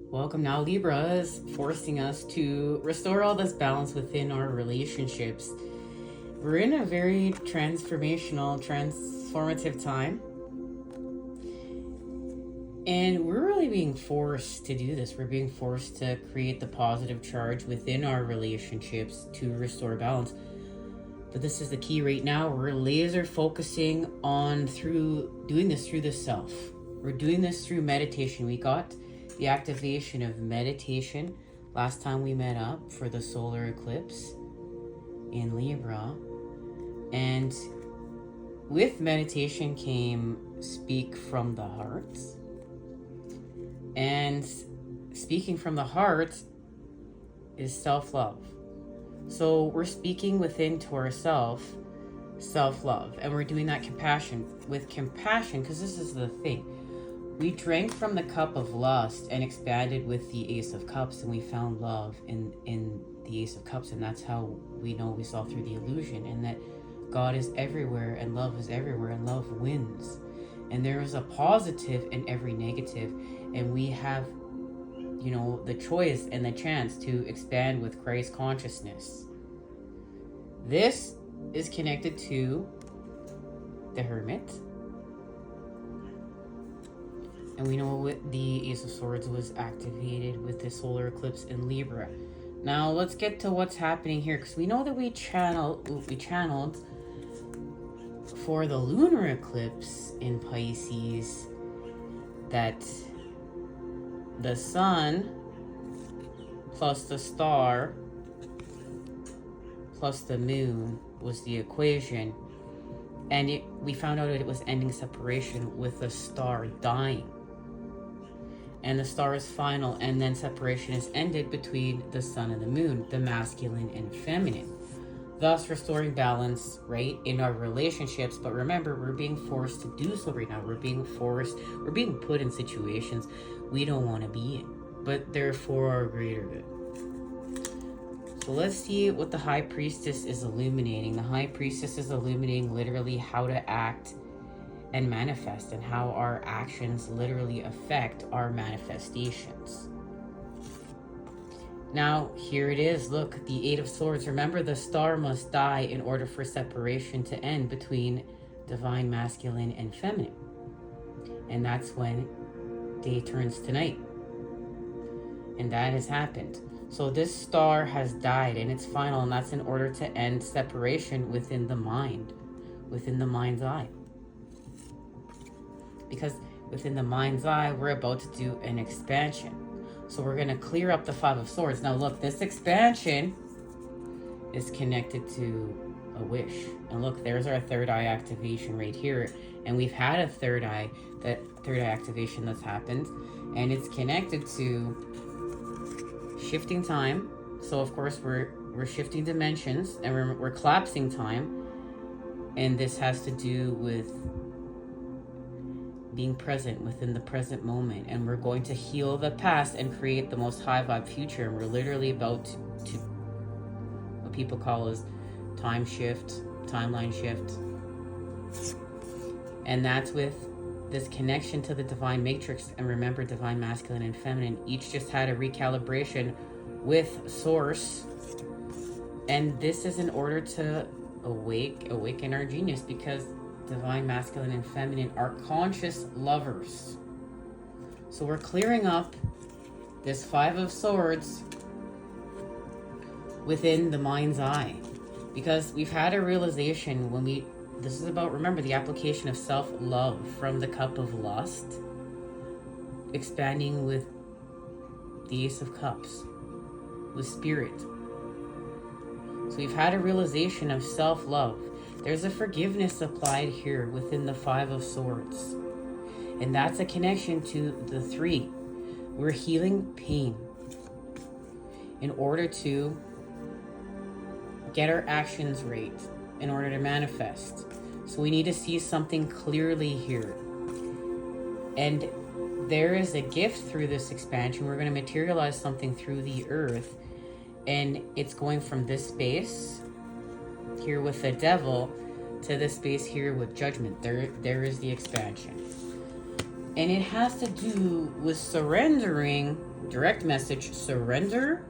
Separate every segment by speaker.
Speaker 1: Welcome. Now Libra is forcing us to restore all this balance within our relationships. We're in a very transformative time. And we're really being forced to do this. We're being forced to create the positive charge within our relationships to restore balance. But this is the key right now. We're laser focusing on doing this through the self. We're doing this through meditation. We got the activation of meditation last time we met up for the solar eclipse in Libra. And with meditation came speak from the heart. And speaking from the heart is self-love. So we're speaking within to ourselves, self-love. And we're doing that with compassion, because this is the thing. We drank from the cup of lust and expanded with the Ace of Cups, and we found love in the Ace of Cups, and that's how we know we saw through the illusion, and that God is everywhere, and love is everywhere, and love wins. And there is a positive in every negative, and we have, the choice and the chance to expand with Christ consciousness. This is connected to the Hermit. And we know the Ace of Swords was activated with the solar eclipse in Libra. Now let's get to what's happening here, because we know that we channeled for the lunar eclipse in Pisces that the sun plus the star plus the moon was the equation, and we found out that it was ending separation with the star dying. And the star is final, and then separation is ended between the sun and the moon, the masculine and feminine, thus restoring balance, right, in our relationships. But remember, we're being forced to do so right now. We're being put in situations we don't want to be in, but they're for our greater good. So let's see what the High Priestess is illuminating. The High Priestess is illuminating literally how to act and manifest, and how our actions literally affect our manifestations. Now, here it is. Look, the Eight of Swords. Remember, the star must die in order for separation to end between divine masculine and feminine. And that's when day turns to night. And that has happened. So this star has died, and it's final, and that's in order to end separation within the mind, within the mind's eye. Because within the mind's eye, we're about to do an expansion. So we're going to clear up the Five of Swords. Now look, this expansion is connected to a wish. And look, there's our third eye activation right here. And we've had a third eye activation that's happened. And it's connected to shifting time. So of course we're shifting dimensions, and we're collapsing time. And this has to do with being present within the present moment, and we're going to heal the past and create the most high vibe future. And we're literally about to what people call as time shift, timeline shift, and that's with this connection to the divine matrix. And remember, divine masculine and feminine each just had a recalibration with source, and this is in order to awaken our genius, because divine masculine and feminine are conscious lovers. So we're clearing up this Five of Swords within the mind's eye, because we've had a realization this is about, remember, the application of self-love from the cup of lust, expanding with the Ace of Cups, with spirit. So we've had a realization of self-love. There's a forgiveness applied here within the Five of Swords. And that's a connection to the three. We're healing pain in order to get our actions right, in order to manifest. So we need to see something clearly here. And there is a gift through this expansion. We're going to materialize something through the earth. And it's going from this space here with the devil to this space here with judgment. There is the expansion. And it has to do with surrendering, direct message, surrender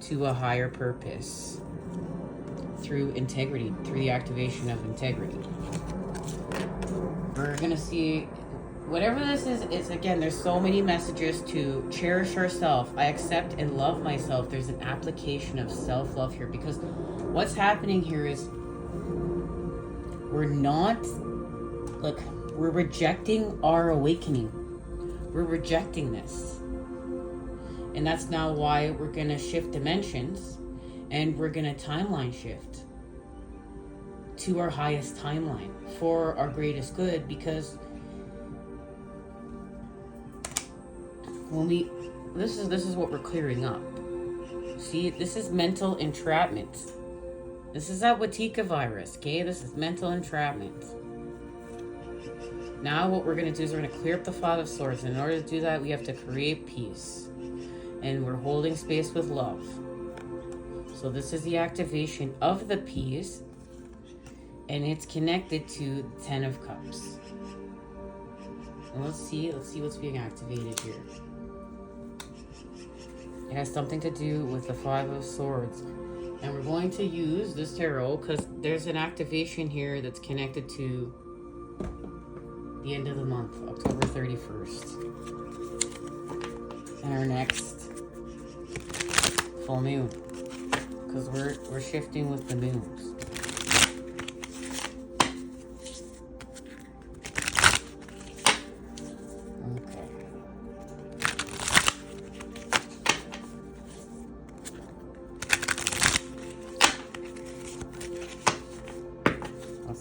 Speaker 1: to a higher purpose through integrity, through the activation of integrity. We're going to see, whatever this is again, there's so many messages to cherish ourselves. I accept and love myself. There's an application of self-love here, because what's happening here is we're rejecting our awakening. We're rejecting this. And that's now why we're going to shift dimensions, and we're going to timeline shift to our highest timeline for our greatest good, because when this is what we're clearing up. See, this is mental entrapment. This is that Watika virus, okay? This is mental entrapment. Now what we're going to do is we're going to clear up the Five of Swords. And in order to do that, we have to create peace. And we're holding space with love. So this is the activation of the peace. And it's connected to the Ten of Cups. And let's see what's being activated here. It has something to do with the Five of Swords. And we're going to use this tarot because there's an activation here that's connected to the end of the month, October 31st. And our next full moon. Because we're shifting with the moons.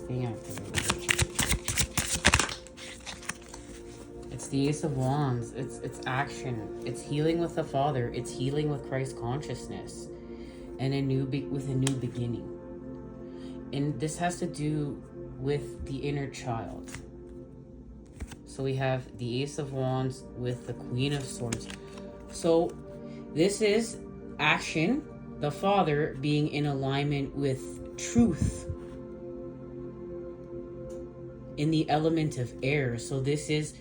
Speaker 1: Being activated. It's the Ace of Wands. It's action. It's healing with the Father. It's healing with Christ consciousness, and with a new beginning. And this has to do with the inner child. So we have the Ace of Wands with the Queen of Swords. So this is action, the Father being in alignment with truth in the element of air. So this is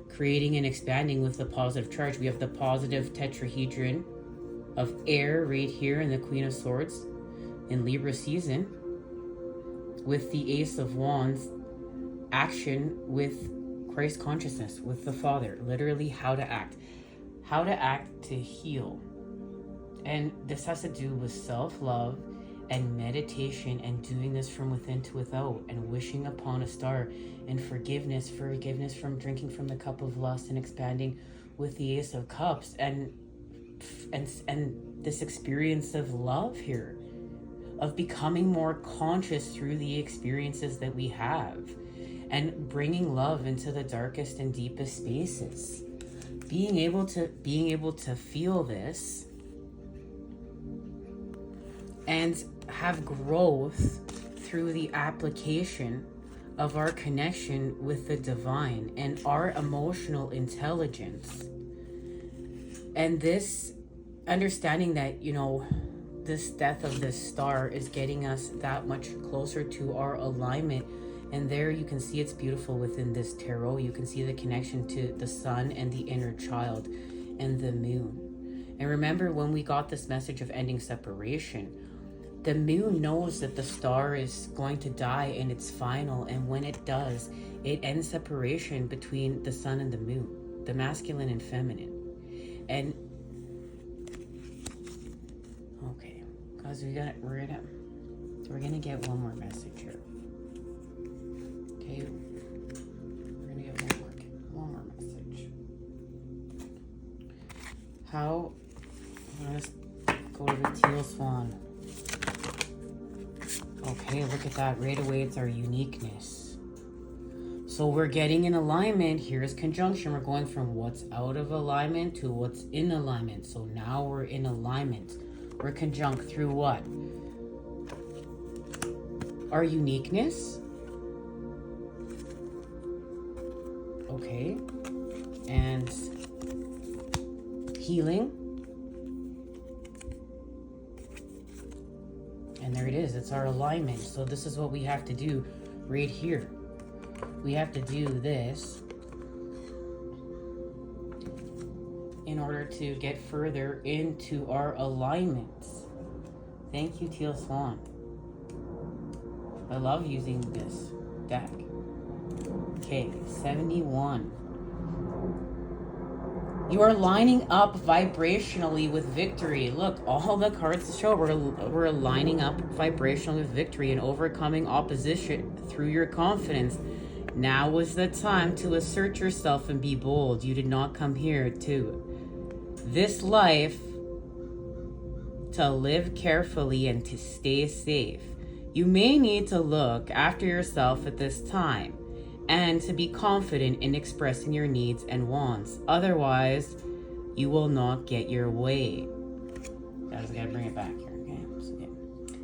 Speaker 1: creating and expanding with the positive charge. We have the positive tetrahedron of air right here in the Queen of Swords in Libra season, with the Ace of Wands, action with Christ consciousness, with the Father, literally how to act to heal. And this has to do with self-love and meditation, and doing this from within to without, and wishing upon a star, and forgiveness from drinking from the cup of lust, and expanding with the Ace of Cups, and this experience of love here, of becoming more conscious through the experiences that we have, and bringing love into the darkest and deepest spaces, being able to feel this and have growth through the application of our connection with the divine and our emotional intelligence. And this understanding that, this death of this star is getting us that much closer to our alignment. And there you can see it's beautiful within this tarot. You can see the connection to the sun and the inner child and the moon. And remember, when we got this message of ending separation, the moon knows that the star is going to die in its final, and when it does, it ends separation between the sun and the moon, the masculine and feminine. And okay, guys, we're gonna get one more message here. Okay, we're gonna get one more message. Let's go to the teal swan. Okay, look at that. Right away, it's our uniqueness. So we're getting in alignment. Here's conjunction. We're going from what's out of alignment to what's in alignment. So now we're in alignment. We're conjunct through what? Our uniqueness. Okay. And healing. And there it is. It's our alignment. So this is what we have to do right here. We have to do this. in order to get further into our alignments. Thank you, Teal Swan. I love using this deck. Okay, 71. You are lining up vibrationally with victory. Look, all the cards show we're lining up vibrationally with victory and overcoming opposition through your confidence. Now is the time to assert yourself and be bold. You did not come here to this life to live carefully and to stay safe. You may need to look after yourself at this time and to be confident in expressing your needs and wants. Otherwise, you will not get your way. Guys, I gotta bring it back here, okay?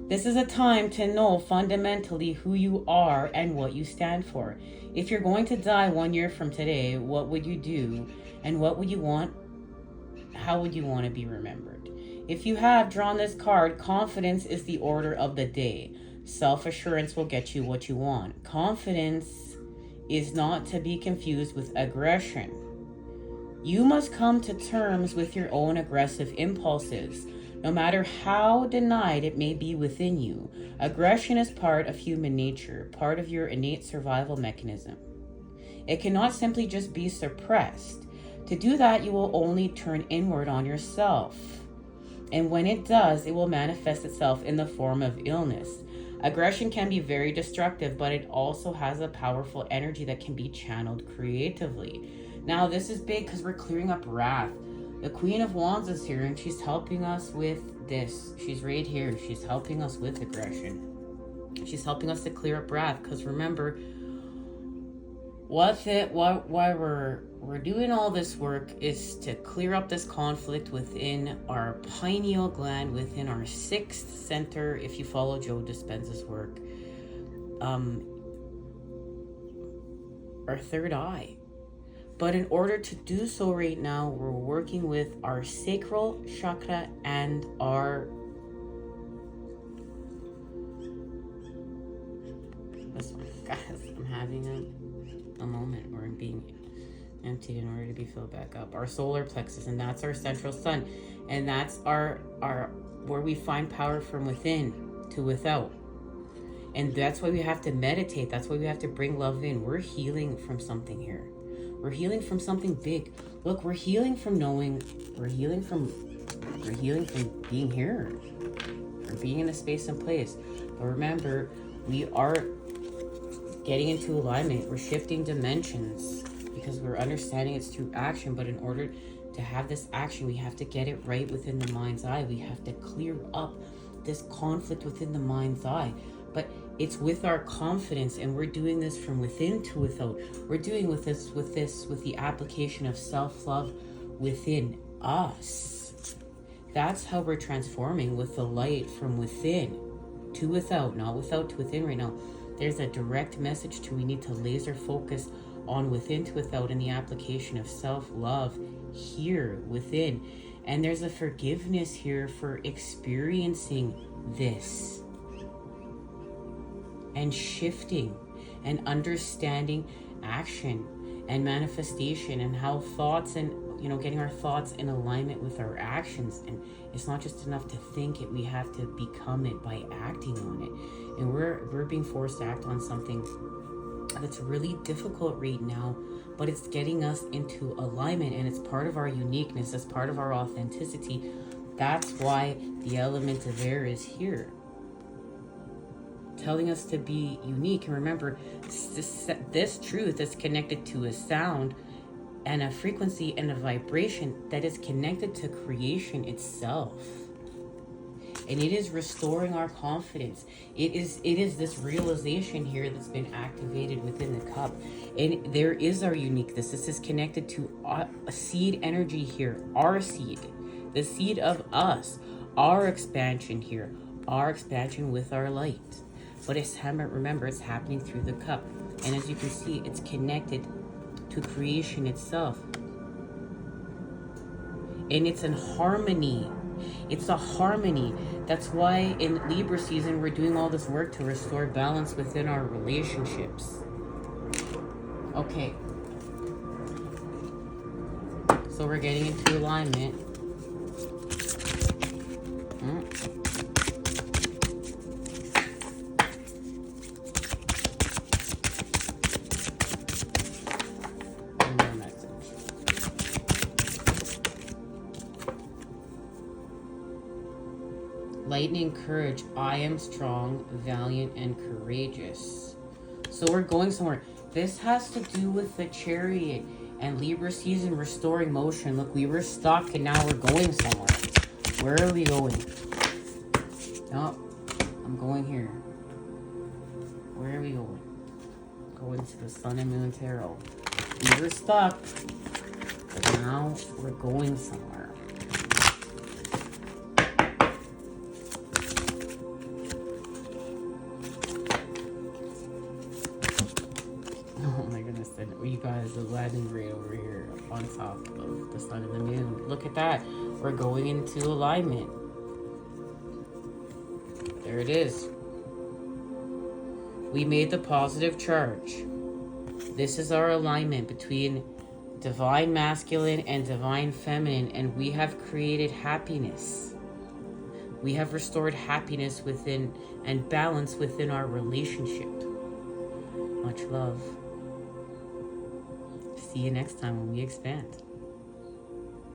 Speaker 1: This is a time to know fundamentally who you are and what you stand for. If you're going to die 1 year from today, what would you do? And what would you want? How would you want to be remembered? If you have drawn this card, confidence is the order of the day. Self-assurance will get you what you want. Confidence is not to be confused with aggression. You must come to terms with your own aggressive impulses, no matter how denied it may be within you. Aggression is part of human nature, part of your innate survival mechanism. It cannot simply just be suppressed. To do that, you will only turn inward on yourself. And when it does, it will manifest itself in the form of illness. Aggression can be very destructive, but it also has a powerful energy that can be channeled creatively. Now, this is big because we're clearing up wrath. The Queen of Wands is here, and she's helping us with this. She's right here. She's helping us with aggression. She's helping us to clear up wrath, because remember, why we're doing all this work is to clear up this conflict within our pineal gland, within our sixth center. If you follow Joe Dispenza's work, our third eye. But in order to do so right now, we're working with our sacral chakra and our this one. Guys, I'm having a moment where I'm being emptied in order to be filled back up. Our solar plexus, and that's our central sun, and that's our where we find power from within to without. And that's why we have to meditate. That's why we have to bring love in. We're healing from something here. We're healing from something big. Look, we're healing from knowing. We're healing from being here. We're being in a space and place. But remember, we are getting into alignment. We're shifting dimensions because we're understanding it's through action. But in order to have this action, we have to get it right within the mind's eye. We have to clear up this conflict within the mind's eye. But it's with our confidence, and we're doing this from within to without. We're doing with the application of self-love within us. That's how we're transforming, with the light from within to without, not without to within right now. There's a direct message to we need to laser focus on within to without in the application of self-love here within. And there's a forgiveness here for experiencing this and shifting and understanding action and manifestation, and how thoughts and getting our thoughts in alignment with our actions. And it's not just enough to think it, we have to become it by acting on it. And we're being forced to act on something that's really difficult right now, but it's getting us into alignment, and it's part of our uniqueness, it's part of our authenticity. That's why the element of air is here, telling us to be unique. And remember, this truth is connected to a sound and a frequency and a vibration that is connected to creation itself. And it is restoring our confidence. It is this realization here that's been activated within the cup. And there is our uniqueness. This is connected to a seed energy here, our seed, the seed of us, our expansion here, our expansion with our light. But remember, it's happening through the cup. And as you can see, it's connected to creation itself. And it's in harmony. It's a harmony. That's why in Libra season, we're doing all this work to restore balance within our relationships. Okay. So we're getting into alignment. Lightning courage. I am strong, valiant, and courageous. So we're going somewhere. This has to do with the Chariot and Libra season restoring motion. Look, we were stuck and now we're going somewhere. Where are we going? Oh, I'm going here. Where are we going? Going to the Sun and Moon Tarot. We were stuck, but now we're going somewhere. You guys, the Latin grade over here on top of the Sun and the Moon. Look at that. We're going into alignment. There it is. We made the positive charge. This is our alignment between divine masculine and divine feminine, and we have created happiness. We have restored happiness within and balance within our relationship. Much love. See you next time when we expand.